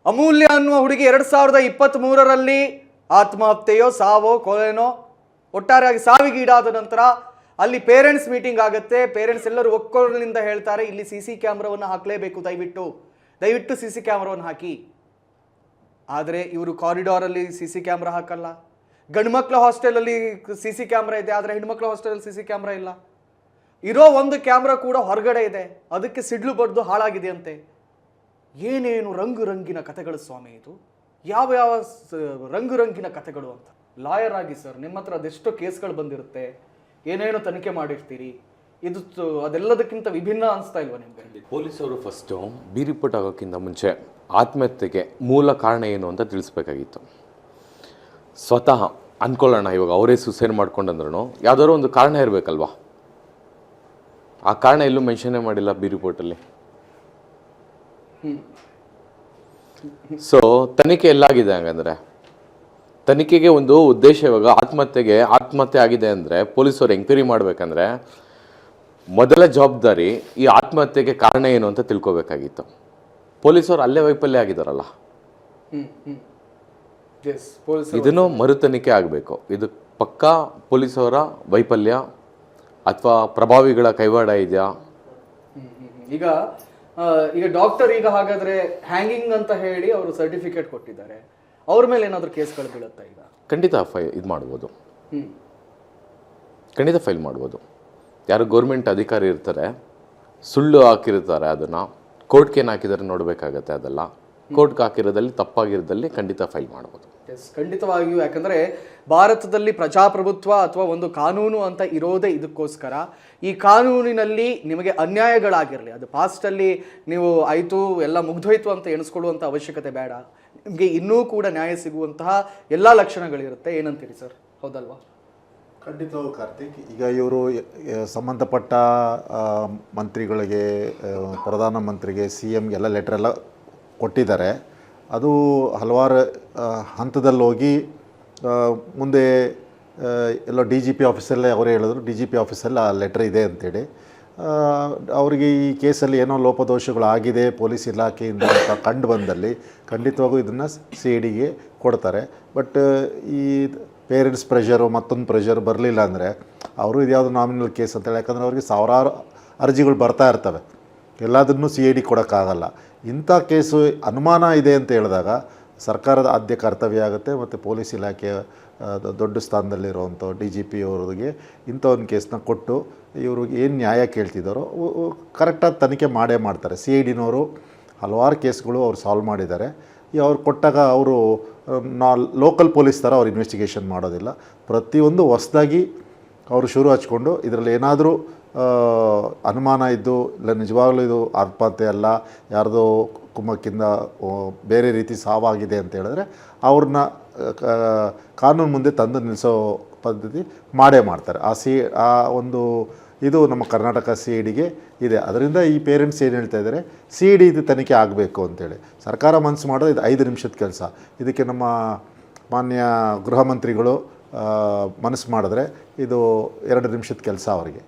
ಅಮೂಲ್ಯ ಅನ್ನುವ ಹುಡುಗಿ 2023ರಲ್ಲಿ ಆತ್ಮಹತ್ಯೆಯೋ ಸಾವೋ ಕೊಲೆನೋ ಒಟ್ಟಾರೆಯಾಗಿ ಸಾವಿಗೀಡಾದ ನಂತರ ಅಲ್ಲಿ ಪೇರೆಂಟ್ಸ್ ಮೀಟಿಂಗ್ ಆಗುತ್ತೆ. ಪೇರೆಂಟ್ಸ್ ಎಲ್ಲರೂ ಒಕ್ಕೊರಲಿನಿಂದ ಹೇಳ್ತಾರೆ, ಇಲ್ಲಿ ಸಿಸಿ ಕ್ಯಾಮ್ರಾವನ್ನು ಹಾಕಲೇಬೇಕು, ದಯವಿಟ್ಟು ಸಿಸಿ ಕ್ಯಾಮ್ರಾವನ್ನು ಹಾಕಿ. ಆದರೆ ಇವರು ಕಾರಿಡಾರಲ್ಲಿ ಸಿಸಿ ಕ್ಯಾಮ್ರಾ ಹಾಕಲ್ಲ. ಗಂಡ್ಮಕ್ಳ ಹಾಸ್ಟೆಲಲ್ಲಿ ಸಿಸಿ ಕ್ಯಾಮ್ರಾ ಇದೆ, ಆದರೆ ಹೆಣ್ಮಕ್ಳ ಹಾಸ್ಟೆಲಲ್ಲಿ ಸಿಸಿ ಕ್ಯಾಮ್ರಾ ಇಲ್ಲ. ಇರೋ ಒಂದು ಕ್ಯಾಮ್ರಾ ಕೂಡ ಹೊರಗಡೆ ಇದೆ, ಅದಕ್ಕೆ ಸಿಡ್ಲು ಬಡ್ದು ಹಾಳಾಗಿದೆ ಅಂತೆ. ಏನೇನು ರಂಗಿನ ಕಥೆಗಳು ಸ್ವಾಮಿ ಇದು, ಯಾವ ರಂಗಿನ ಕಥೆಗಳು ಅಂತ. ಲಾಯರ್ ಆಗಿ ಸರ್, ನಿಮ್ಮ ಹತ್ರ ಅದೆಷ್ಟೋ ಕೇಸ್ಗಳು ಬಂದಿರುತ್ತೆ, ಏನೇನೋ ತನಿಖೆ ಮಾಡಿರ್ತೀರಿ, ಇದು ಅದೆಲ್ಲದಕ್ಕಿಂತ ವಿಭಿನ್ನ ಅನಿಸ್ತಾ ಇಲ್ವಾ ನಿಮಗೆ? ಪೊಲೀಸರು ಫಸ್ಟು ಬಿ ರಿಪೋರ್ಟ್ ಆಗೋಕ್ಕಿಂತ ಮುಂಚೆ ಆತ್ಮಹತ್ಯೆಗೆ ಮೂಲ ಕಾರಣ ಏನು ಅಂತ ತಿಳಿಸ್ಬೇಕಾಗಿತ್ತು. ಸ್ವತಃ ಅಂದ್ಕೊಳ್ಳೋಣ, ಇವಾಗ ಅವರೇ ಸುಸೈಡ್ ಮಾಡ್ಕೊಂಡಂದ್ರೂ ಯಾವುದಾದ್ರು ಒಂದು ಕಾರಣ ಇರಬೇಕಲ್ವಾ? ಆ ಕಾರಣ ಎಲ್ಲೂ ಮೆನ್ಷನ್ನೇ ಮಾಡಿಲ್ಲ ಬಿ ರಿಪೋರ್ಟಲ್ಲಿ. ಸೊ ತನಿಖೆ ಎಲ್ಲಾಗಿದೆ ಹಂಗಂದ್ರೆ? ತನಿಖೆಗೆ ಒಂದು ಉದ್ದೇಶ. ಇವಾಗ ಆತ್ಮಹತ್ಯೆ ಆಗಿದೆ ಅಂದರೆ ಪೊಲೀಸರು ಎಂಕ್ವೈರಿ ಮಾಡಬೇಕಂದ್ರೆ ಮೊದಲ ಜವಾಬ್ದಾರಿ ಈ ಆತ್ಮಹತ್ಯೆಗೆ ಕಾರಣ ಏನು ಅಂತ ತಿಳ್ಕೊಬೇಕಾಗಿತ್ತು. ಪೊಲೀಸರು ಅಲ್ಲೇ ವೈಫಲ್ಯ ಆಗಿದಾರಲ್ಲ, ಇದನ್ನು ಮರು ತನಿಖೆ ಆಗಬೇಕು. ಇದು ಪಕ್ಕಾ ಪೊಲೀಸರ ವೈಫಲ್ಯ ಅಥವಾ ಪ್ರಭಾವಿಗಳ ಕೈವಾಡ ಇದೆಯಾ? ಈಗ ಡಾಕ್ಟರ್ ಹಾಗಾದ್ರೆ ಹ್ಯಾಂಗಿಂಗ್ ಅಂತ ಹೇಳಿ ಅವರು ಸರ್ಟಿಫಿಕೇಟ್ ಕೊಟ್ಟಿದ್ದಾರೆ, ಅವ್ರ ಮೇಲೆ ಏನಾದರೂ ಕೇಸ್ಗಳು ಬೀಳುತ್ತಾ? ಈಗ ಖಂಡಿತ ಖಂಡಿತ ಫೈಲ್ ಮಾಡ್ಬೋದು. ಯಾರು ಗೌರ್ಮೆಂಟ್ ಅಧಿಕಾರಿ ಇರ್ತಾರೆ, ಸುಳ್ಳು ಹಾಕಿರ್ತಾರೆ, ಅದನ್ನು ಕೋರ್ಟ್ಗೆ ಏನು ಹಾಕಿದರೆ ನೋಡಬೇಕಾಗತ್ತೆ. ಅದೆಲ್ಲ ಕೋರ್ಟ್ಗೆ ಹಾಕಿರೋದಲ್ಲಿ ತಪ್ಪಾಗಿರೋದಲ್ಲಿ ಖಂಡಿತ ಫೈಲ್ ಮಾಡ್ಬೋದು. ಖಂಡಿತವಾಗಿಯೂ. ಯಾಕಂದರೆ ಭಾರತದಲ್ಲಿ ಪ್ರಜಾಪ್ರಭುತ್ವ ಅಥವಾ ಒಂದು ಕಾನೂನು ಅಂತ ಇರೋದೇ ಇದಕ್ಕೋಸ್ಕರ. ಈ ಕಾನೂನಿನಲ್ಲಿ ನಿಮಗೆ ಅನ್ಯಾಯಗಳಾಗಿರಲಿ, ಅದು ಪಾಸ್ಟಲ್ಲಿ ನೀವು ಆಯಿತು ಎಲ್ಲ ಮುಗ್ದೋಯ್ತು ಅಂತ ಎಣಿಸ್ಕೊಳ್ಳುವಂಥ ಅವಶ್ಯಕತೆ ಬೇಡ. ನಿಮಗೆ ಇನ್ನೂ ಕೂಡ ನ್ಯಾಯ ಸಿಗುವಂತಹ ಎಲ್ಲ ಲಕ್ಷಣಗಳಿರುತ್ತೆ. ಏನಂತೀರಿ ಸರ್, ಹೌದಲ್ವಾ? ಖಂಡಿತವೂ ಕಾರ್ತಿಕ್. ಈಗ ಇವರು ಸಂಬಂಧಪಟ್ಟ ಮಂತ್ರಿಗಳಿಗೆ, ಪ್ರಧಾನಮಂತ್ರಿಗೆ, CMಗೆ ಎಲ್ಲ ಲೆಟ್ರೆಲ್ಲ ಕೊಟ್ಟಿದ್ದಾರೆ. ಅದು ಹಲವಾರು ಹಂತದಲ್ಲಿ ಹೋಗಿ ಮುಂದೆ ಎಲ್ಲೋ DGP ಆಫೀಸಲ್ಲೇ ಅವರೇ ಹೇಳಿದ್ರು, DGP ಆಫೀಸಲ್ಲಿ ಆ ಲೆಟ್ರ್ ಇದೆ ಅಂತೇಳಿ. ಅವರಿಗೆ ಈ ಕೇಸಲ್ಲಿ ಏನೋ ಲೋಪದೋಷಗಳು ಆಗಿದೆ ಪೊಲೀಸ್ ಇಲಾಖೆಯಿಂದ ಅಂತ ಕಂಡು ಬಂದಲ್ಲಿ ಖಂಡಿತವಾಗೂ ಇದನ್ನು CIDಗೆ ಕೊಡ್ತಾರೆ. ಬಟ್ ಈ ಪೇರೆಂಟ್ಸ್ ಪ್ರೆಷರು ಮತ್ತೊಂದು ಪ್ರೆಷರ್ ಬರಲಿಲ್ಲ ಅಂದರೆ ಅವರು ಇದ್ಯಾವುದು ನಾಮಿನಲ್ ಕೇಸ್ ಅಂತೇಳಿ, ಯಾಕಂದರೆ ಅವ್ರಿಗೆ ಸಾವಿರಾರು ಅರ್ಜಿಗಳು ಬರ್ತಾ ಇರ್ತವೆ, ಎಲ್ಲದನ್ನೂ CID ಕೊಡೋಕ್ಕಾಗಲ್ಲ. ಇಂಥ ಕೇಸು ಅನುಮಾನ ಇದೆ ಅಂತ ಹೇಳಿದಾಗ ಸರ್ಕಾರದ ಆದ್ಯ ಕರ್ತವ್ಯ ಆಗುತ್ತೆ. ಮತ್ತು ಪೊಲೀಸ್ ಇಲಾಖೆಯ ದೊಡ್ಡ ಸ್ಥಾನದಲ್ಲಿರುವಂಥ DGP ಅವರಿಗೆ ಇಂಥ ಒಂದು ಕೇಸನ್ನ ಕೊಟ್ಟು ಇವ್ರಿಗೆ ಏನು ನ್ಯಾಯ ಕೇಳ್ತಿದ್ದಾರೋ ಕರೆಕ್ಟಾಗಿ ತನಿಖೆ ಮಾಡೇ ಮಾಡ್ತಾರೆ. CIDನವರು ಹಲವಾರು ಕೇಸ್ಗಳು ಅವ್ರು ಸಾಲ್ವ್ ಮಾಡಿದ್ದಾರೆ. ಅವ್ರು ಕೊಟ್ಟಾಗ ಅವರು ಲೋಕಲ್ ಪೊಲೀಸ್ ಥರ ಅವ್ರು ಇನ್ವೆಸ್ಟಿಗೇಷನ್ ಮಾಡೋದಿಲ್ಲ. ಪ್ರತಿಯೊಂದು ಹೊಸದಾಗಿ ಅವರು ಶುರು ಹಚ್ಕೊಂಡು ಇದರಲ್ಲಿ ಏನಾದರೂ ಅನುಮಾನ ಇದ್ದು, ಇಲ್ಲ ನಿಜವಾಗ್ಲೂ ಇದು ಆತ್ಮಹತ್ಯೆ ಅಲ್ಲ, ಯಾರ್ದೋ ಕುಮ್ಮಕ್ಕಿಂದ ಬೇರೆ ರೀತಿ ಸಾವಾಗಿದೆ ಅಂತ ಹೇಳಿದ್ರೆ ಅವ್ರನ್ನ ಕಾನೂನು ಮುಂದೆ ತಂದು ನಿಲ್ಲಿಸೋ ಪದ್ಧತಿ ಮಾಡೇ ಮಾಡ್ತಾರೆ. ಆ ಒಂದು ಇದು ನಮ್ಮ ಕರ್ನಾಟಕ CIDಗೆ ಇದೆ. ಅದರಿಂದ ಈ ಪೇರೆಂಟ್ಸ್ ಏನು ಹೇಳ್ತಾ ಇದ್ದಾರೆ, CID ಇದು ತನಿಖೆ ಆಗಬೇಕು ಅಂತೇಳಿ. ಸರ್ಕಾರ ಮನಸ್ಸು ಮಾಡೋದು ಇದು 5 ನಿಮಿಷದ ಕೆಲಸ. ಇದಕ್ಕೆ ನಮ್ಮ ಮಾನ್ಯ ಗೃಹ ಮಂತ್ರಿಗಳು ಮನಸ್ಸು ಮಾಡಿದ್ರೆ ಇದು 2 ನಿಮಿಷದ ಕೆಲಸ ಅವರಿಗೆ.